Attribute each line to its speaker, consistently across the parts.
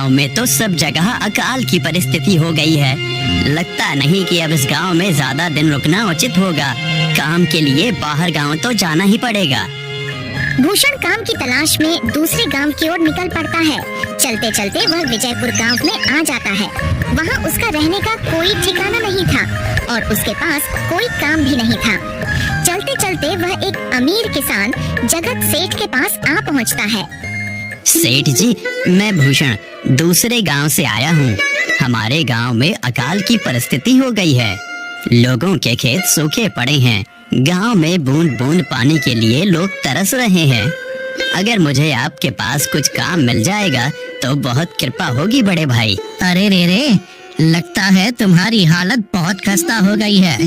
Speaker 1: गांव में तो सब जगह अकाल की परिस्थिति हो गई है। लगता नहीं कि अब इस गांव में ज्यादा दिन रुकना उचित होगा। काम के लिए बाहर गांव तो जाना ही पड़ेगा।
Speaker 2: भूषण काम की तलाश में दूसरे गांव की ओर निकल पड़ता है। चलते चलते वह विजयपुर गांव में आ जाता है। वहां उसका रहने का कोई ठिकाना नहीं था और उसके पास कोई काम भी नहीं था। चलते चलते वह एक अमीर किसान जगत सेठ के पास आ पहुंचता है।
Speaker 1: सेठ जी, मैं भूषण दूसरे गांव से आया हूँ। हमारे गांव में अकाल की परिस्थिति हो गई है। लोगों के खेत सूखे पड़े हैं। गांव में बूंद बूंद पानी के लिए लोग तरस रहे हैं। अगर मुझे आपके पास कुछ काम मिल जाएगा तो बहुत कृपा होगी बड़े भाई।
Speaker 3: अरे रे, लगता है तुम्हारी हालत बहुत खस्ता हो गई है।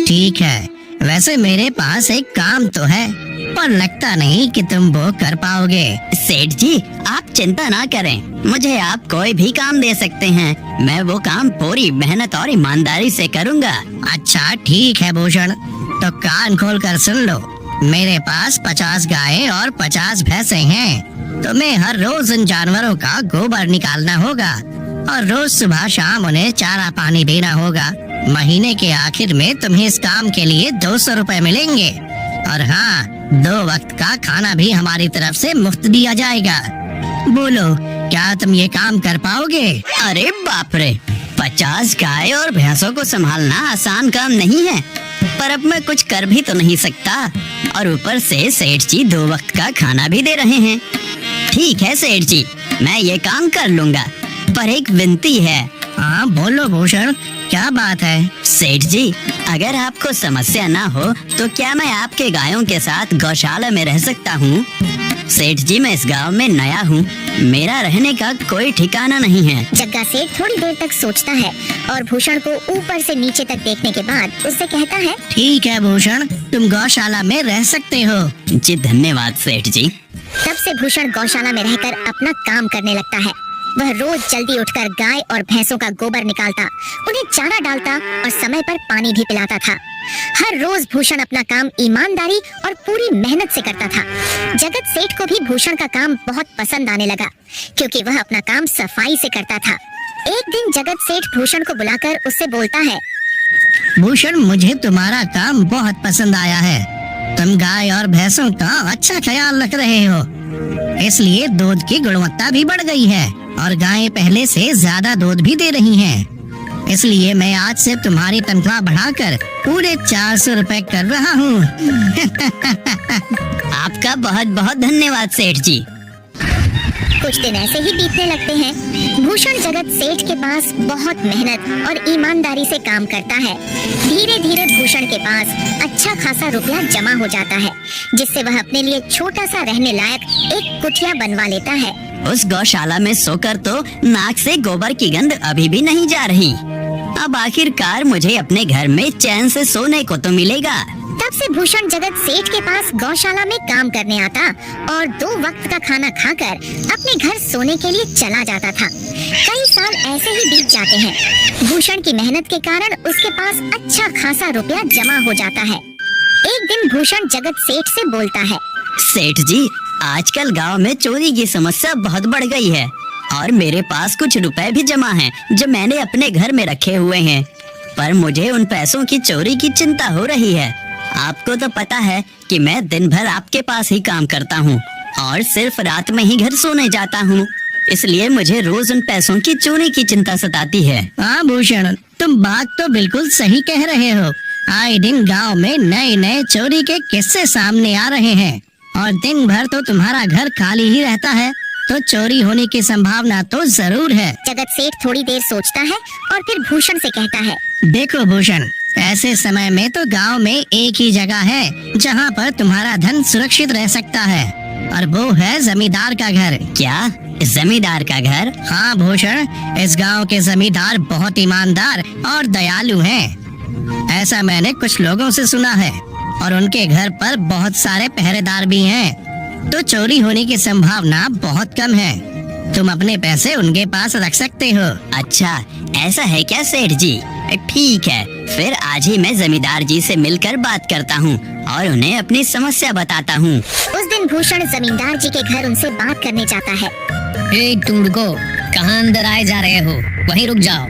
Speaker 3: ठीक है, वैसे मेरे पास एक काम तो है, पर लगता नहीं कि तुम वो कर पाओगे।
Speaker 1: सेठ जी, आप चिंता ना करें, मुझे आप कोई भी काम दे सकते हैं। मैं वो काम पूरी मेहनत और ईमानदारी से करूँगा।
Speaker 3: अच्छा ठीक है भूषण, तो कान खोल कर सुन लो। मेरे पास 50 गायें और 50 भैंसें हैं। तुम्हें हर रोज इन जानवरों का गोबर निकालना होगा और रोज सुबह शाम उन्हें चारा पानी देना होगा। महीने के आखिर में तुम्हें इस काम के लिए 200 रुपए मिलेंगे और हाँ, 2 वक्त का खाना भी हमारी तरफ से मुफ्त दिया जाएगा। बोलो, क्या तुम ये काम कर पाओगे?
Speaker 1: अरे बाप रे, 50 गाय और भैंसों को संभालना आसान काम नहीं है, पर अब मैं कुछ कर भी तो नहीं सकता। और ऊपर से सेठ जी 2 वक्त का खाना भी दे रहे हैं। ठीक है सेठ जी, मैं ये काम कर लूँगा, पर एक विनती है।
Speaker 3: हाँ बोलो भूषण, क्या बात है?
Speaker 1: सेठ जी, अगर आपको समस्या ना हो तो क्या मैं आपके गायों के साथ गौशाला में रह सकता हूँ? सेठ जी, मैं इस गांव में नया हूँ, मेरा रहने का कोई ठिकाना नहीं है।
Speaker 2: जग्गा सेठ थोड़ी देर तक सोचता है और भूषण को ऊपर से नीचे तक देखने के बाद उससे कहता है,
Speaker 3: ठीक है भूषण, तुम गौशाला में रह सकते हो।
Speaker 1: जी धन्यवाद सेठ जी।
Speaker 2: तब से भूषण गौशाला में रहकर अपना काम करने लगता है। वह रोज जल्दी उठकर गाय और भैंसों का गोबर निकालता, उन्हें चारा डालता और समय पर पानी भी पिलाता था। हर रोज भूषण अपना काम ईमानदारी और पूरी मेहनत से करता था। जगत सेठ को भी भूषण का काम बहुत पसंद आने लगा, क्योंकि वह अपना काम सफाई से करता था। एक दिन जगत सेठ भूषण को बुलाकर उससे बोलता है,
Speaker 3: भूषण, मुझे तुम्हारा काम बहुत पसंद आया है। तुम गाय और भैंसों का अच्छा ख्याल रख रहे हो, इसलिए दूध की गुणवत्ता भी बढ़ गई है और गायें पहले से ज्यादा दूध भी दे रही हैं। इसलिए मैं आज से तुम्हारी तनख्वाह बढ़ाकर पूरे 400 रुपए कर रहा हूँ।
Speaker 1: आपका बहुत बहुत धन्यवाद सेठ जी।
Speaker 2: कुछ दिन ऐसे ही बीतने लगते हैं। भूषण जगत सेठ के पास बहुत मेहनत और ईमानदारी से काम करता है। धीरे धीरे भूषण के पास अच्छा खासा रुपया जमा हो जाता है, जिससे वह अपने लिए छोटा सा रहने लायक एक कुटिया बनवा लेता है।
Speaker 1: उस गौशाला में सोकर तो नाक से गोबर की गंध अभी भी नहीं जा रही। अब आखिरकार मुझे अपने घर में चैन से सोने को तो मिलेगा।
Speaker 2: तब से भूषण जगत सेठ के पास गौशाला में काम करने आता और 2 वक्त का खाना खाकर अपने घर सोने के लिए चला जाता था। कई साल ऐसे ही बीत जाते हैं। भूषण की मेहनत के कारण उसके पास अच्छा खासा रुपया जमा हो जाता है। एक दिन भूषण जगत सेठ से बोलता है,
Speaker 1: सेठ जी, आजकल गांव में चोरी की समस्या बहुत बढ़ गई है और मेरे पास कुछ रुपए भी जमा हैं जो मैंने अपने घर में रखे हुए हैं, पर मुझे उन पैसों की चोरी की चिंता हो रही है। आपको तो पता है कि मैं दिन भर आपके पास ही काम करता हूँ और सिर्फ रात में ही घर सोने जाता हूँ, इसलिए मुझे रोज उन पैसों की चोरी की चिंता सताती है।
Speaker 3: हाँ भूषण, तुम बात तो बिल्कुल सही कह रहे हो। आए दिन गांव में नए नए चोरी के किस्से सामने आ रहे हैं और दिन भर तो तुम्हारा घर खाली ही रहता है, तो चोरी होने की संभावना तो जरूर है।
Speaker 2: जगत सेठ थोड़ी देर सोचता है और फिर भूषण से कहता है,
Speaker 3: देखो भूषण, ऐसे समय में तो गांव में एक ही जगह है जहां पर तुम्हारा धन सुरक्षित रह सकता है, और वो है जमींदार का घर।
Speaker 1: क्या जमींदार का घर?
Speaker 3: हाँ भूषण, इस गांव के जमींदार बहुत ईमानदार और दयालु हैं। ऐसा मैंने कुछ लोगों से सुना है और उनके घर पर बहुत सारे पहरेदार भी हैं, तो चोरी होने की संभावना बहुत कम है। तुम अपने पैसे उनके पास रख सकते हो।
Speaker 1: अच्छा, ऐसा है क्या सेठ जी? ठीक है, फिर आज ही मैं जमींदार जी से मिलकर बात करता हूँ और उन्हें अपनी समस्या बताता हूँ।
Speaker 2: उस दिन भूषण जमींदार जी के घर उनसे बात करने जाता है।
Speaker 3: ए टुंडको, कहाँ अंदर आए जा रहे हो? वहीं रुक जाओ।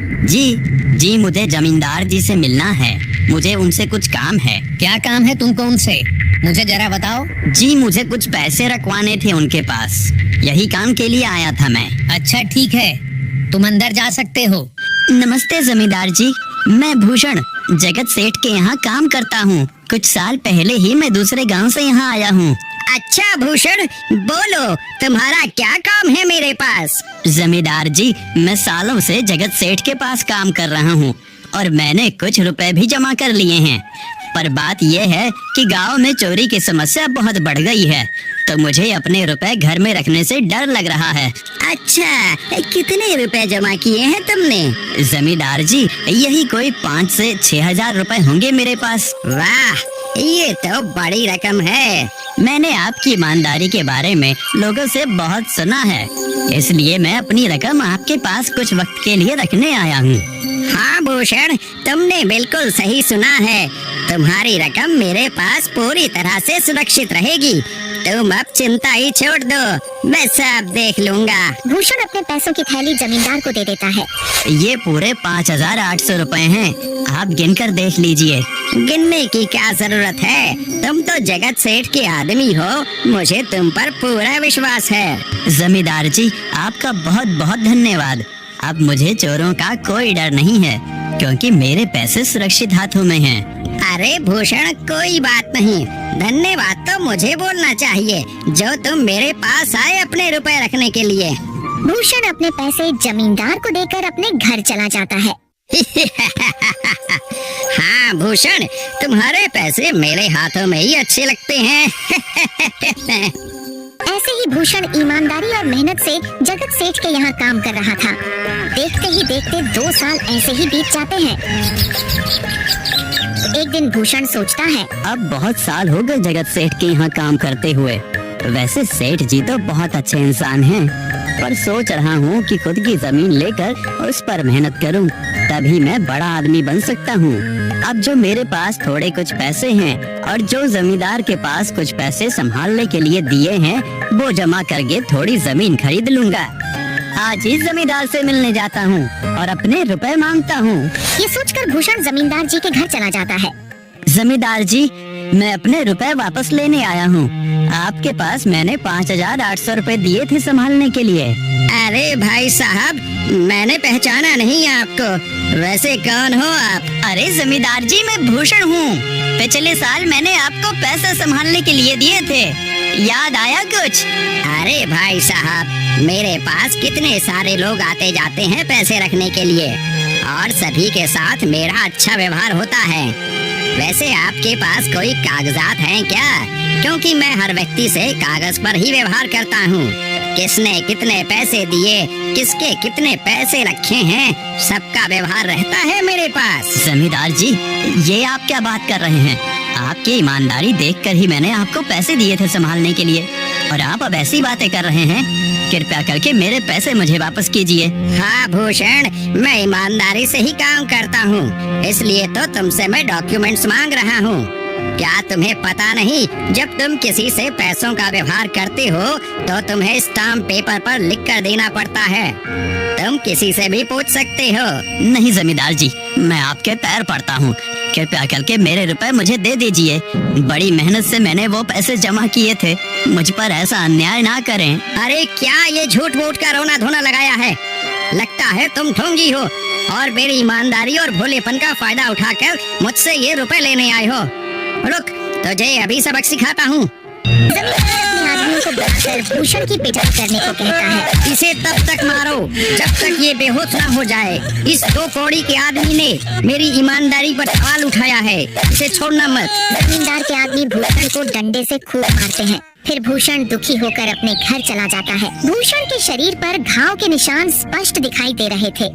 Speaker 1: जी मुझे जमींदार जी से मिलना है। मुझे उनसे कुछ काम है।
Speaker 3: क्या काम है तुमको उनसे? मुझे जरा बताओ।
Speaker 1: जी मुझे कुछ पैसे रखवाने थे उनके पास, यही काम के लिए आया था मैं।
Speaker 3: अच्छा ठीक है, तुम अंदर जा सकते हो।
Speaker 1: नमस्ते जमींदार जी, मैं भूषण जगत सेठ के यहाँ काम करता हूँ। कुछ साल पहले ही मैं दूसरे गांव से यहाँ आया हूँ।
Speaker 3: अच्छा भूषण, बोलो तुम्हारा क्या काम है मेरे पास?
Speaker 1: जमींदार जी, मैं सालों से जगत सेठ के पास काम कर रहा हूँ और मैंने कुछ रुपए भी जमा कर लिए हैं। पर बात यह है कि गांव में चोरी की समस्या बहुत बढ़ गई है, तो मुझे अपने रुपए घर में रखने से डर लग रहा है।
Speaker 3: अच्छा, कितने रुपए जमा किए हैं तुमने?
Speaker 1: जमींदार जी, यही कोई 5 से 6 हजार रुपए होंगे मेरे पास।
Speaker 3: वाह, ये तो बड़ी रकम है।
Speaker 1: मैंने आपकी ईमानदारी के बारे में लोगों से बहुत सुना है, इसलिए मैं अपनी रकम आपके पास कुछ वक्त के लिए रखने आया हूँ।
Speaker 3: हाँ भूषण, तुमने बिल्कुल सही सुना है। तुम्हारी रकम मेरे पास पूरी तरह से सुरक्षित रहेगी। तुम अब चिंता ही छोड़ दो, मैं सब देख लूँगा।
Speaker 2: भूषण अपने पैसों की थैली जमींदार को दे देता है।
Speaker 1: ये पूरे 5,800 रुपए हैं, आप गिनकर देख लीजिए।
Speaker 3: गिनने की क्या जरूरत है? तुम तो जगत सेठ के आदमी हो, मुझे तुम पर पूरा विश्वास है।
Speaker 1: जमींदार जी, आपका बहुत बहुत धन्यवाद। अब मुझे चोरों का कोई डर नहीं है, क्योंकि मेरे पैसे सुरक्षित हाथों में हैं।
Speaker 3: अरे भूषण, कोई बात नहीं, धन्यवाद तो मुझे बोलना चाहिए, जो तुम मेरे पास आए अपने रुपए रखने के लिए।
Speaker 2: भूषण अपने पैसे जमींदार को देकर अपने घर चला जाता है।
Speaker 3: हाँ भूषण, तुम्हारे पैसे मेरे हाथों में ही अच्छे लगते हैं।
Speaker 2: ऐसे ही भूषण ईमानदारी और मेहनत से जगत सेठ के यहाँ काम कर रहा था। देखते ही देखते 2 साल ऐसे ही बीत जाते हैं। एक दिन भूषण सोचता है,
Speaker 1: अब बहुत साल हो गए जगत सेठ के यहाँ काम करते हुए। वैसे सेठ जी तो बहुत अच्छे इंसान हैं, पर सोच रहा हूँ कि खुद की जमीन लेकर उस पर मेहनत करूँ, तभी मैं बड़ा आदमी बन सकता हूँ। अब जो मेरे पास थोड़े कुछ पैसे हैं और जो जमींदार के पास कुछ पैसे संभालने के लिए दिए हैं, वो जमा करके थोड़ी जमीन खरीद लूँगा। आज ही जमींदार से मिलने जाता हूँ और अपने रुपए मांगता हूँ।
Speaker 2: ये सोचकर भूषण जमींदार जी के घर चला जाता है।
Speaker 1: जमींदार जी, मैं अपने रुपए वापस लेने आया हूँ। आपके पास मैंने 5,800 रुपए दिए थे संभालने के लिए।
Speaker 3: अरे भाई साहब, मैंने पहचाना नहीं आपको। वैसे कौन हो आप?
Speaker 1: अरे जमींदार जी, मैं भूषण हूँ। पिछले साल मैंने आपको पैसे संभालने के लिए दिए थे, याद आया कुछ?
Speaker 3: अरे भाई साहब, मेरे पास कितने सारे लोग आते जाते हैं पैसे रखने के लिए, और सभी के साथ मेरा अच्छा व्यवहार होता है। वैसे आपके पास कोई कागजात हैं क्या? क्योंकि मैं हर व्यक्ति से कागज पर ही व्यवहार करता हूँ। किसने कितने पैसे दिए, किसके कितने पैसे रखे हैं, सबका व्यवहार रहता है मेरे पास।
Speaker 1: जमींदार जी, ये आप क्या बात कर रहे हैं? आपकी ईमानदारी देखकर ही मैंने आपको पैसे दिए थे संभालने के लिए, और आप अब ऐसी बातें कर रहे हैं। कृपया करके मेरे पैसे मुझे वापस कीजिए।
Speaker 3: हाँ भूषण, मैं ईमानदारी से ही काम करता हूँ, इसलिए तो तुमसे मैं डॉक्यूमेंट्स मांग रहा हूँ। क्या तुम्हें पता नहीं, जब तुम किसी से पैसों का व्यवहार करते हो तो तुम्हें स्टाम्प पेपर पर लिख कर देना पड़ता है। तुम किसी से भी पूछ सकते हो।
Speaker 1: नहीं जमींदार जी, मैं आपके पैर पड़ता हूँ, कृपया करके मेरे रुपए मुझे दे दीजिए। बड़ी मेहनत से मैंने वो पैसे जमा किए थे, मुझ पर ऐसा अन्याय ना करें।
Speaker 3: अरे क्या ये झूठ मूठ का रोना धोना लगाया है? लगता है तुम ढोंगी हो और मेरी ईमानदारी और भोलेपन का फायदा उठाकर मुझसे ये रुपए लेने आए हो। रुक, तुझे अभी सबक सिखाता हूँ।
Speaker 2: जमींदार अपने आदमियों को बुलाकर भूषण की पिटाई करने को कहता है।
Speaker 3: इसे तब तक मारो जब तक ये बेहोश ना हो जाए। इस 2 कौड़ी के आदमी ने मेरी ईमानदारी पर सवाल उठाया है, इसे छोड़ना मत।
Speaker 2: जमींदार के आदमी भूषण को डंडे से खूब मारते हैं। फिर भूषण दुखी होकर अपने घर चला जाता है। भूषण के शरीर पर घाव के निशान स्पष्ट दिखाई दे रहे थे।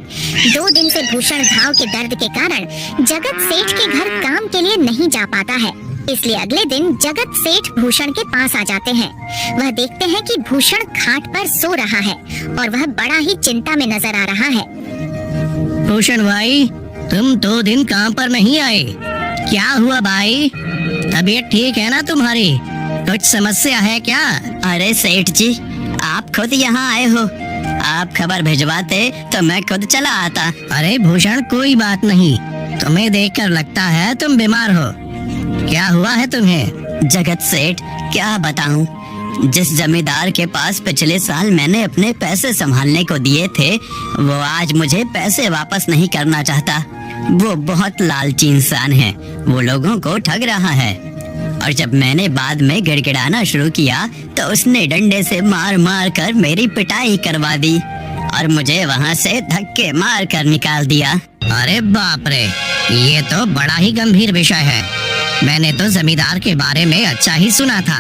Speaker 2: 2 दिन से भूषण घाव के दर्द के कारण जगत सेठ के घर काम के लिए नहीं जा पाता है, इसलिए अगले दिन जगत सेठ भूषण के पास आ जाते हैं। वह देखते हैं कि भूषण खाट पर सो रहा है और वह बड़ा ही चिंता में नजर आ रहा है।
Speaker 3: भूषण भाई, तुम 2 दिन काम पर नहीं आए, क्या हुआ भाई? तबीयत ठीक है ना तुम्हारी? कुछ समस्या है क्या?
Speaker 1: अरे सेठ जी, आप खुद यहाँ आए हो, आप खबर भिजवाते तो मैं खुद चला आता।
Speaker 3: अरे भूषण, कोई बात नहीं। तुम्हें देखकर लगता है तुम बीमार हो। क्या हुआ है तुम्हें?
Speaker 1: जगत सेठ, क्या बताऊं, जिस जमींदार के पास पिछले साल मैंने अपने पैसे संभालने को दिए थे, वो आज मुझे पैसे वापस नहीं करना चाहता। वो बहुत लालची इंसान है, वो लोगों को ठग रहा है। और जब मैंने बाद में गिड़गिड़ाना शुरू किया तो उसने डंडे से मार मार कर मेरी पिटाई करवा दी और मुझे वहाँ से धक्के मार कर निकाल दिया।
Speaker 3: अरे बाप रे, ये तो बड़ा ही गंभीर विषय है। मैंने तो जमींदार के बारे में अच्छा ही सुना था,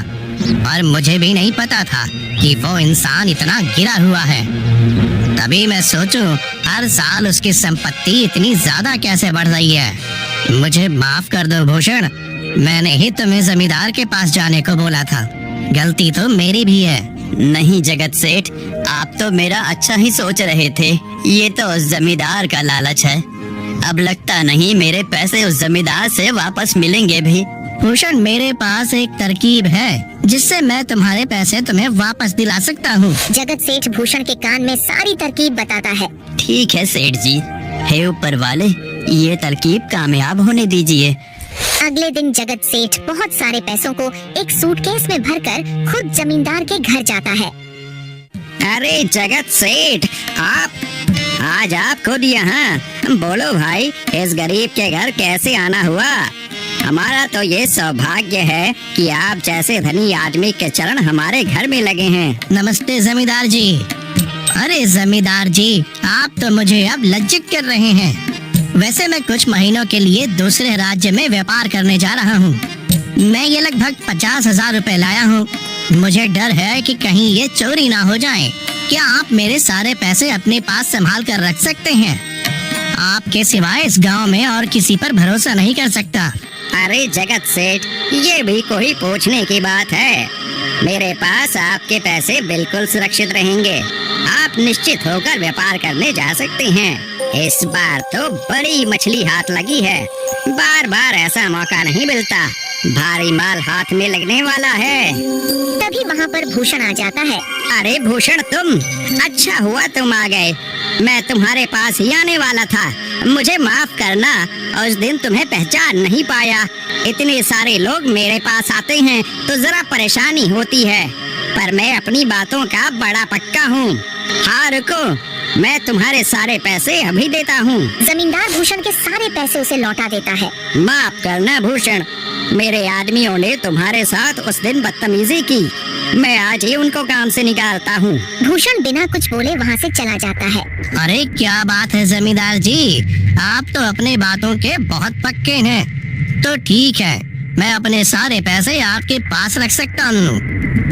Speaker 3: और मुझे भी नहीं पता था कि वो इंसान इतना गिरा हुआ है। तभी मैं सोचूं, हर साल उसकी संपत्ति इतनी ज्यादा कैसे बढ़ रही है। मुझे माफ कर दो भूषण, मैंने ही तुम्हें जमींदार के पास जाने को बोला था। गलती तो मेरी भी है।
Speaker 1: नहीं जगत सेठ, आप तो मेरा अच्छा ही सोच रहे थे। ये तो उस जमींदार का लालच है। अब लगता नहीं मेरे पैसे उस जमींदार से वापस मिलेंगे भी।
Speaker 3: भूषण, मेरे पास एक तरकीब है जिससे मैं तुम्हारे पैसे तुम्हें वापस दिला सकता हूँ।
Speaker 2: जगत सेठ भूषण के कान में सारी तरकीब बताता है।
Speaker 1: ठीक है सेठ जी, हे ऊपर वाले, ये तरकीब कामयाब होने दीजिए।
Speaker 2: अगले दिन जगत सेठ बहुत सारे पैसों को एक सूटकेस में भरकर खुद जमींदार के घर जाता है।
Speaker 3: अरे जगत सेठ, आज आप खुद यहाँ? बोलो भाई, इस गरीब के घर कैसे आना हुआ? हमारा तो ये सौभाग्य है कि आप जैसे धनी आदमी के चरण हमारे घर में लगे हैं। नमस्ते जमींदार जी। अरे जमींदार जी, आप तो मुझे अब लज्जित कर रहे हैं। वैसे मैं कुछ महीनों के लिए दूसरे राज्य में व्यापार करने जा रहा हूँ। मैं ये लगभग 50,000 रुपए लाया हूँ। मुझे डर है कि कहीं ये चोरी ना हो जाए। क्या आप मेरे सारे पैसे अपने पास संभाल कर रख सकते हैं? आपके सिवाय इस गांव में और किसी पर भरोसा नहीं कर सकता।
Speaker 1: अरे जगत सेठ, ये भी कोई पूछने की बात है? मेरे पास आपके पैसे बिल्कुल सुरक्षित रहेंगे। आप निश्चित होकर व्यापार करने जा सकते हैं। इस बार तो बड़ी मछली हाथ लगी है। बार बार ऐसा मौका नहीं मिलता। भारी माल हाथ में लगने वाला है।
Speaker 2: तभी वहाँ पर भूषण आ जाता है।
Speaker 1: अरे भूषण, तुम? अच्छा हुआ तुम आ गए। मैं तुम्हारे पास ही आने वाला था। मुझे माफ करना, उस दिन तुम्हें पहचान नहीं पाया। इतने सारे लोग मेरे पास आते हैं तो जरा परेशानी होती है, पर मैं अपनी बातों का बड़ा पक्का हूँ। हाँ रुको, मैं तुम्हारे सारे पैसे अभी देता हूँ।
Speaker 2: जमींदार भूषण के सारे पैसे उसे लौटा देता है।
Speaker 1: माफ करना भूषण, मेरे आदमियों ने तुम्हारे साथ उस दिन बदतमीजी की। मैं आज ही उनको काम से निकालता हूँ।
Speaker 2: भूषण बिना कुछ बोले वहाँ से चला जाता है।
Speaker 3: अरे क्या बात है जमींदार जी, आप तो अपने बातों के बहुत पक्के हैं। तो ठीक है, मैं अपने सारे पैसे आपके पास रख सकता हूँ।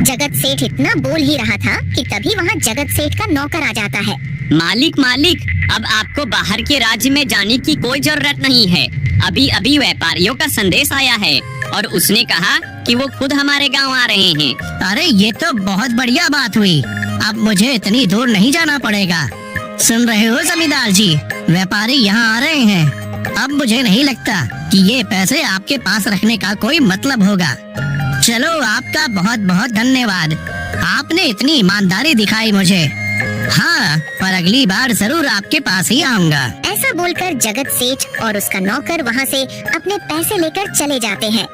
Speaker 2: जगत सेठ इतना बोल ही रहा था कि तभी वहाँ जगत सेठ का नौकर आ जाता है।
Speaker 1: मालिक, अब आपको बाहर के राज्य में जाने की कोई जरूरत नहीं है। अभी अभी व्यापारियों का संदेश आया है और उसने कहा कि वो खुद हमारे गांव आ रहे हैं।
Speaker 3: अरे ये तो बहुत बढ़िया बात हुई। अब मुझे इतनी दूर नहीं जाना पड़ेगा। सुन रहे हो जमींदार जी, व्यापारी यहाँ आ रहे हैं। अब मुझे नहीं लगता कि ये पैसे आपके पास रखने का कोई मतलब होगा। चलो, आपका बहुत बहुत धन्यवाद। आपने इतनी ईमानदारी दिखाई मुझे। हाँ, पर अगली बार जरूर आपके पास ही आऊंगा।
Speaker 2: ऐसा बोलकर जगत सेठ और उसका नौकर वहाँ से अपने पैसे लेकर चले जाते हैं।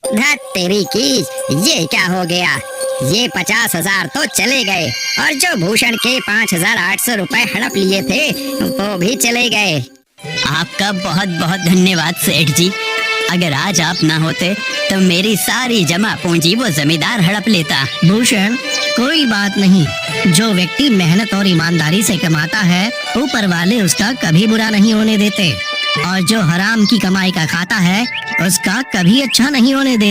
Speaker 1: धत तेरी की, ये क्या हो गया? ये 50,000 तो चले गए और जो भूषण के 5,800 रुपए हड़प लिए थे वो भी चले गए। आपका बहुत बहुत धन्यवाद सेठ जी। अगर आज आप ना होते तो मेरी सारी जमा पूंजी वो जमींदार हड़प लेता।
Speaker 3: भूषण, कोई बात नहीं। जो व्यक्ति मेहनत और ईमानदारी से कमाता है, ऊपर वाले उसका कभी बुरा नहीं होने देते, और जो हराम की कमाई का खाता है उसका कभी अच्छा नहीं होने देते।